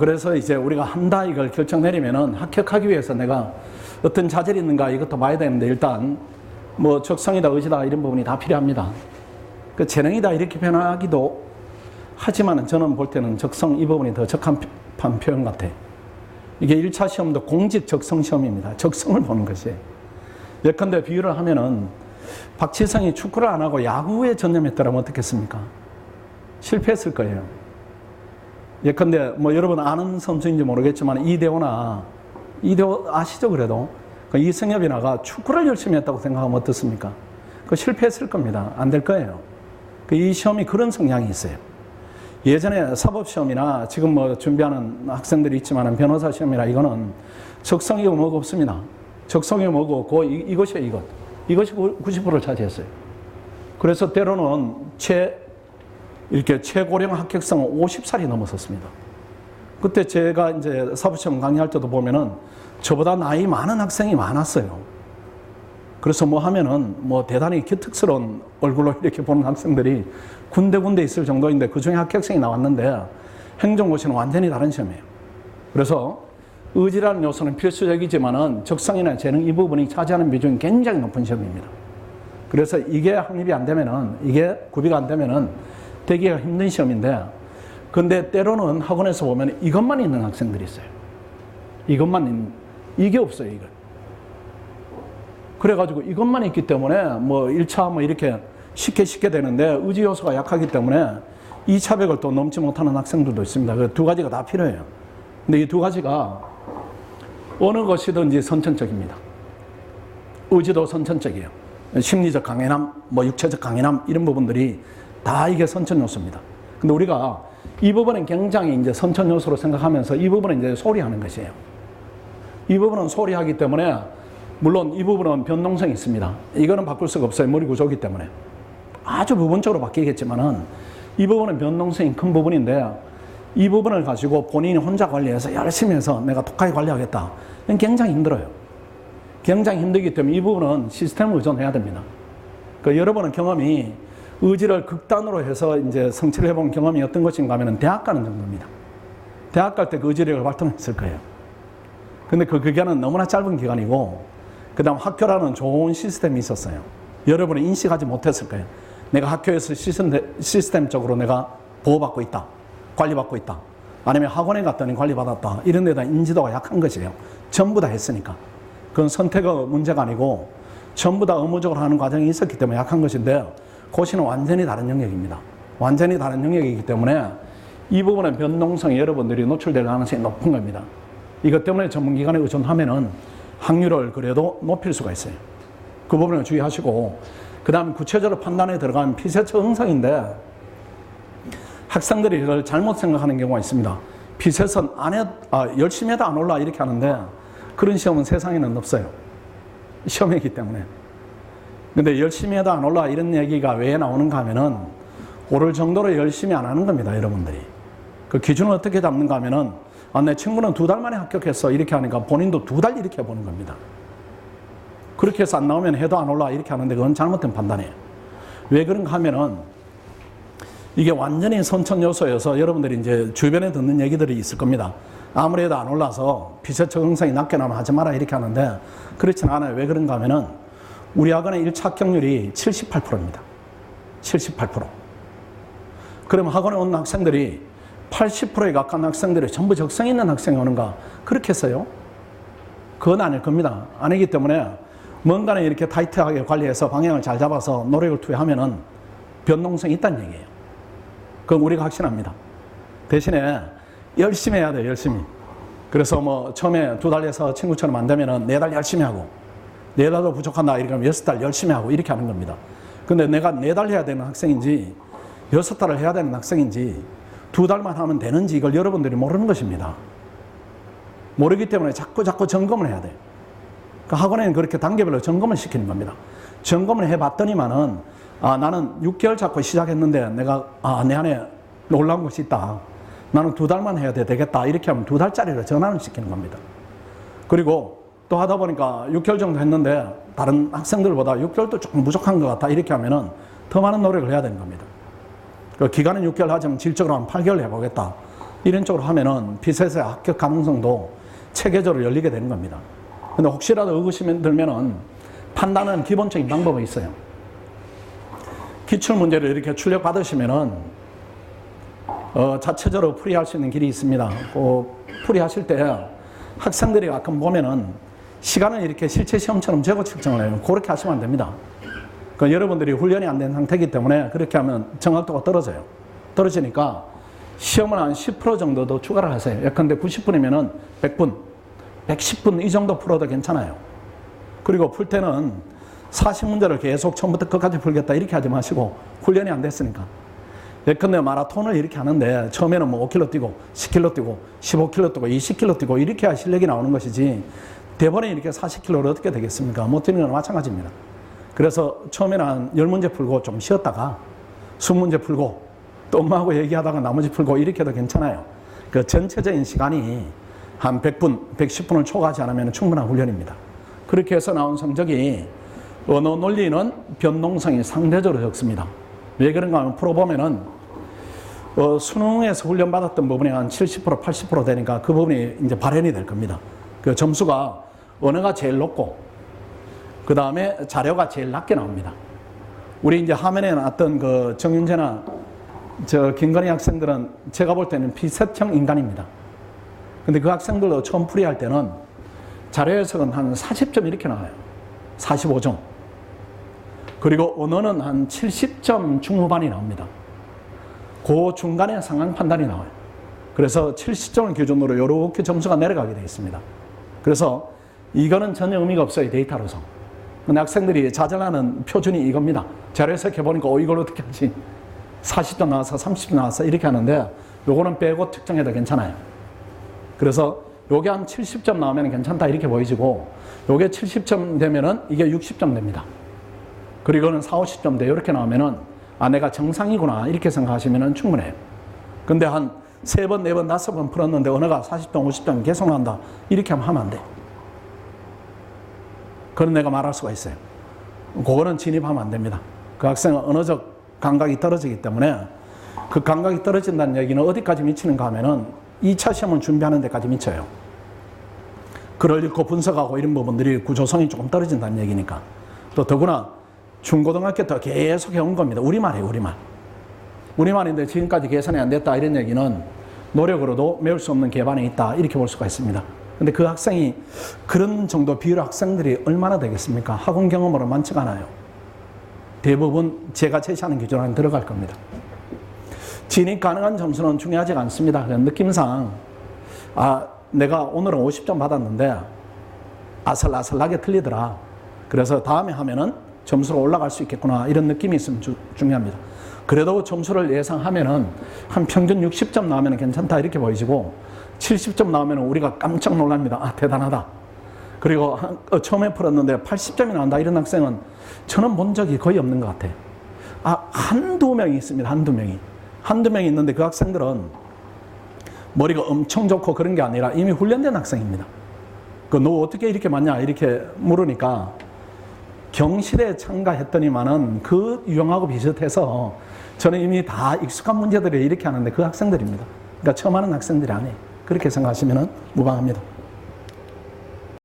그래서 이제 우리가 한다 이걸 결정 내리면은 합격하기 위해서 내가 어떤 자질이 있는가 이것도 봐야 되는데, 일단 뭐 적성이다 의지다 이런 부분이 다 필요합니다. 그 재능이다 이렇게 표현하기도 하지만 저는 볼 때는 적성 이 부분이 더 적합한 표현 같아요. 이게 1차 시험도 공직 적성 시험입니다. 적성을 보는 것이에요. 예컨대 비유를 하면은 박지성이 축구를 안 하고 야구에 전념했더라면 어떻겠습니까? 실패했을 거예요. 예컨대 뭐 여러분 아는 선수인지 모르겠지만 이대호 아시죠? 그래도 그 이승엽이나가 축구를 열심히 했다고 생각하면 어떻습니까? 그 실패했을 겁니다. 안 될 거예요. 이 시험이 그런 성향이 있어요. 예전에 사법시험이나 지금 뭐 준비하는 학생들이 있지만 변호사 시험이나 이거는 적성이 뭐가 없습니다. 적성이 뭐고 없고 이것이에요. 이것이 90%를 차지했어요. 그래서 때로는 이렇게 최고령 합격성은 50살이 넘었었습니다. 그때 제가 이제 사법시험 강의할 때도 보면은 저보다 나이 많은 학생이 많았어요. 그래서 뭐 하면은 뭐 대단히 기특스러운 얼굴로 이렇게 보는 학생들이 군데 있을 정도인데 그 중에 합격생이 나왔는데 행정고시는 완전히 다른 시험이에요. 그래서 의지라는 요소는 필수적이지만은 적성이나 재능 이 부분이 차지하는 비중이 굉장히 높은 시험입니다. 그래서 이게 확립이 안 되면은, 이게 구비가 안 되면은 되기가 힘든 시험인데, 근데 때로는 학원에서 보면 이것만 있는 학생들이 있어요. 이게 없어요, 이거. 그래가지고 이것만 있기 때문에 뭐 1차 뭐 이렇게 쉽게 되는데 의지 요소가 약하기 때문에 2차백을 또 넘지 못하는 학생들도 있습니다. 그 두 가지가 다 필요해요. 근데 이 두 가지가 어느 것이든지 선천적입니다. 의지도 선천적이에요. 심리적 강인함, 뭐 육체적 강인함 이런 부분들이 다 이게 선천 요소입니다. 근데 우리가 이 부분은 굉장히 이제 선천 요소로 생각하면서 이 부분은 이제 소리하는 것이에요. 이 부분은 소리하기 때문에 물론 이 부분은 변동성이 있습니다. 이거는 바꿀 수가 없어요. 머리 구조이기 때문에. 아주 부분적으로 바뀌겠지만은 이 부분은 변동성이 큰 부분인데 이 부분을 가지고 본인이 혼자 관리해서 열심히 해서 내가 독하게 관리하겠다. 이건 굉장히 힘들어요. 굉장히 힘들기 때문에 이 부분은 시스템을 의존해야 됩니다. 여러분의 경험이 의지를 극단으로 해서 이제 성취를 해본 경험이 어떤 것인가 하면 대학 가는 정도입니다. 대학 갈 때 그 의지력을 발동했을 거예요. 근데 그 기간은 너무나 짧은 기간이고, 그 다음 학교라는 좋은 시스템이 있었어요. 여러분이 인식하지 못했을 거예요. 내가 학교에서 시스템적으로 내가 보호받고 있다. 관리받고 있다. 아니면 학원에 갔더니 관리받았다. 이런 데다 인지도가 약한 것이에요. 전부 다 했으니까. 그건 선택의 문제가 아니고 전부 다 의무적으로 하는 과정이 있었기 때문에 약한 것인데, 고시는 완전히 다른 영역입니다. 완전히 다른 영역이기 때문에 이 부분의 변동성에 여러분들이 노출될 가능성이 높은 겁니다. 이것 때문에 전문기관에 의존하면은 확률을 그래도 높일 수가 있어요. 그 부분을 주의하시고, 그 다음 구체적으로 판단에 들어가면 피세처 응상인데 학생들이 이걸 잘못 생각하는 경우가 있습니다. 피셋은 열심히 해도 안 올라 이렇게 하는데 그런 시험은 세상에는 없어요. 시험이기 때문에. 근데 열심히 해도 안 올라 이런 얘기가 왜 나오는가 하면은 오를 정도로 열심히 안 하는 겁니다, 여러분들이. 그 기준을 어떻게 잡는가 하면은 내 친구는 2달 만에 합격했어 이렇게 하니까 본인도 2달 이렇게 보는 겁니다. 그렇게 해서 안 나오면 해도 안 올라 이렇게 하는데 그건 잘못된 판단이에요. 왜 그런가 하면은 이게 완전히 선천 요소여서 여러분들이 이제 주변에 듣는 얘기들이 있을 겁니다. 아무래도 안 올라서 피세처 응상이 낮게 나면 하지 마라 이렇게 하는데 그렇진 않아요. 왜 그런가 하면은 우리 학원의 1차 합격률이 78%입니다. 78%. 그럼 학원에 온 학생들이 80%에 가까운 학생들이 전부 적성 있는 학생이 오는가? 그렇게 했어요? 그건 아닐 겁니다. 아니기 때문에 뭔가는 이렇게 타이트하게 관리해서 방향을 잘 잡아서 노력을 투여하면은 변동성이 있다는 얘기예요. 그건 우리가 확신합니다. 대신에 열심히 해야 돼요, 열심히. 그래서 뭐 처음에 2달 해서 친구처럼 안 되면은 4달 열심히 하고, 4달도 부족한다 이렇게 하면 6달 열심히 하고 이렇게 하는 겁니다. 근데 내가 4달 해야 되는 학생인지 6달을 해야 되는 학생인지 2달만 하면 되는지 이걸 여러분들이 모르는 것입니다. 모르기 때문에 자꾸 점검을 해야 돼요. 그 학원에는 그렇게 단계별로 점검을 시키는 겁니다. 점검을 해봤더니만은 나는 6개월 잡고 시작했는데 내가 내 안에 놀라운 것이 있다. 나는 2달만 해야 되겠다. 이렇게 하면 2달짜리로 전환을 시키는 겁니다. 그리고 또 하다 보니까 6개월 정도 했는데 다른 학생들보다 6개월도 조금 부족한 것 같다. 이렇게 하면은 더 많은 노력을 해야 되는 겁니다. 그 기간은 6개월 하지만 질적으로 한 8개월 해보겠다. 이런 쪽으로 하면은 피셋의 합격 가능성도 체계적으로 열리게 되는 겁니다. 근데 혹시라도 의구심이 들면은 판단은 기본적인 방법이 있어요. 기출문제를 이렇게 출력 받으시면은 자체적으로 풀이할 수 있는 길이 있습니다. 풀이하실 때 학생들이 가끔 보면은 시간을 이렇게 실체 시험처럼 재고 측정을 해요. 그렇게 하시면 안 됩니다. 여러분들이 훈련이 안 된 상태이기 때문에 그렇게 하면 정확도가 떨어져요. 떨어지니까 시험을 한 10% 정도 더 추가를 하세요. 예컨대 90분이면은 100분, 110분 이 정도 풀어도 괜찮아요. 그리고 풀 때는 40문제를 계속 처음부터 끝까지 풀겠다 이렇게 하지 마시고 훈련이 안 됐으니까. 예컨대 마라톤을 이렇게 하는데 처음에는 뭐 5km 뛰고 10km 뛰고 15km 뛰고 20km 뛰고 이렇게 해야 실력이 나오는 것이지 대번에 이렇게 40km를 어떻게 되겠습니까? 못 뛰는 건 마찬가지입니다. 그래서 처음에는 한 10문제 풀고 좀 쉬었다가 20문제 풀고 또 엄마하고 얘기하다가 나머지 풀고 이렇게 해도 괜찮아요. 그 전체적인 시간이 한 100분, 110분을 초과하지 않으면 충분한 훈련입니다. 그렇게 해서 나온 성적이 언어 논리는 변동성이 상대적으로 적습니다. 왜 그런가 하면 풀어보면은 수능에서 훈련받았던 부분이 한 70%, 80% 되니까 그 부분이 이제 발현이 될 겁니다. 그 점수가 언어가 제일 높고 그 다음에 자료가 제일 낮게 나옵니다. 우리 이제 화면에 나왔던 그 정윤재나 김건희 학생들은 제가 볼 때는 피셋형 인간입니다. 근데 그 학생들도 처음 풀이할 때는 자료 해석은 한 40점 이렇게 나와요. 45점. 그리고 언어는 한 70점 중후반이 나옵니다. 그 중간에 상황 판단이 나와요. 그래서 70점을 기준으로 이렇게 점수가 내려가게 되어 있습니다. 그래서 이거는 전혀 의미가 없어요, 데이터로서. 근데 학생들이 자정하는 표준이 이겁니다. 자료 해석해보니까 이걸 어떻게 하지? 40점 나와서 30점 나와서 이렇게 하는데 요거는 빼고 특정해도 괜찮아요. 그래서 요게 한 70점 나오면 괜찮다 이렇게 보이지고 요게 70점 되면은 이게 60점 됩니다. 그리고는 40, 50점 돼 이렇게 나오면은 내가 정상이구나 이렇게 생각하시면은 충분해요. 근데 한 3번, 4번, 5번 풀었는데 언어가 40점, 50점 계속 나온다 이렇게 하면 안 돼. 그런 내가 말할 수가 있어요. 그거는 진입하면 안 됩니다. 그 학생은 언어적 감각이 떨어지기 때문에 그 감각이 떨어진다는 얘기는 어디까지 미치는가 하면은 2차 시험을 준비하는 데까지 미쳐요. 글을 읽고 분석하고 이런 부분들이 구조성이 조금 떨어진다는 얘기니까. 또 더구나 중고등학교 때 계속 해온 겁니다. 우리말이에요, 우리말. 우리말인데 지금까지 개선이 안 됐다 이런 얘기는 노력으로도 메울 수 없는 개반에 있다 이렇게 볼 수가 있습니다. 근데 그 학생이 그런 정도 비율 학생들이 얼마나 되겠습니까? 학원 경험으로 많지가 않아요. 대부분 제가 제시하는 기준 안에 들어갈 겁니다. 진입 가능한 점수는 중요하지 않습니다. 그냥 느낌상 내가 오늘은 50점 받았는데 아슬아슬하게 틀리더라. 그래서 다음에 하면은 점수가 올라갈 수 있겠구나 이런 느낌이 있으면 중요합니다. 그래도 점수를 예상하면은 한 평균 60점 나오면 괜찮다 이렇게 보이지고 70점 나오면 우리가 깜짝 놀랍니다. 대단하다. 그리고 처음에 풀었는데 80점이 나온다 이런 학생은 저는 본 적이 거의 없는 것 같아요. 한두 명이 있습니다. 한두 명이 있는데 그 학생들은 머리가 엄청 좋고 그런 게 아니라 이미 훈련된 학생입니다. 너 어떻게 이렇게 맞냐 이렇게 물으니까 경실에 참가했더니만은 그 유형하고 비슷해서 저는 이미 다 익숙한 문제들을 이렇게 하는데 그 학생들입니다. 그러니까 처음 하는 학생들이 아니에요. 그렇게 생각하시면 무방합니다.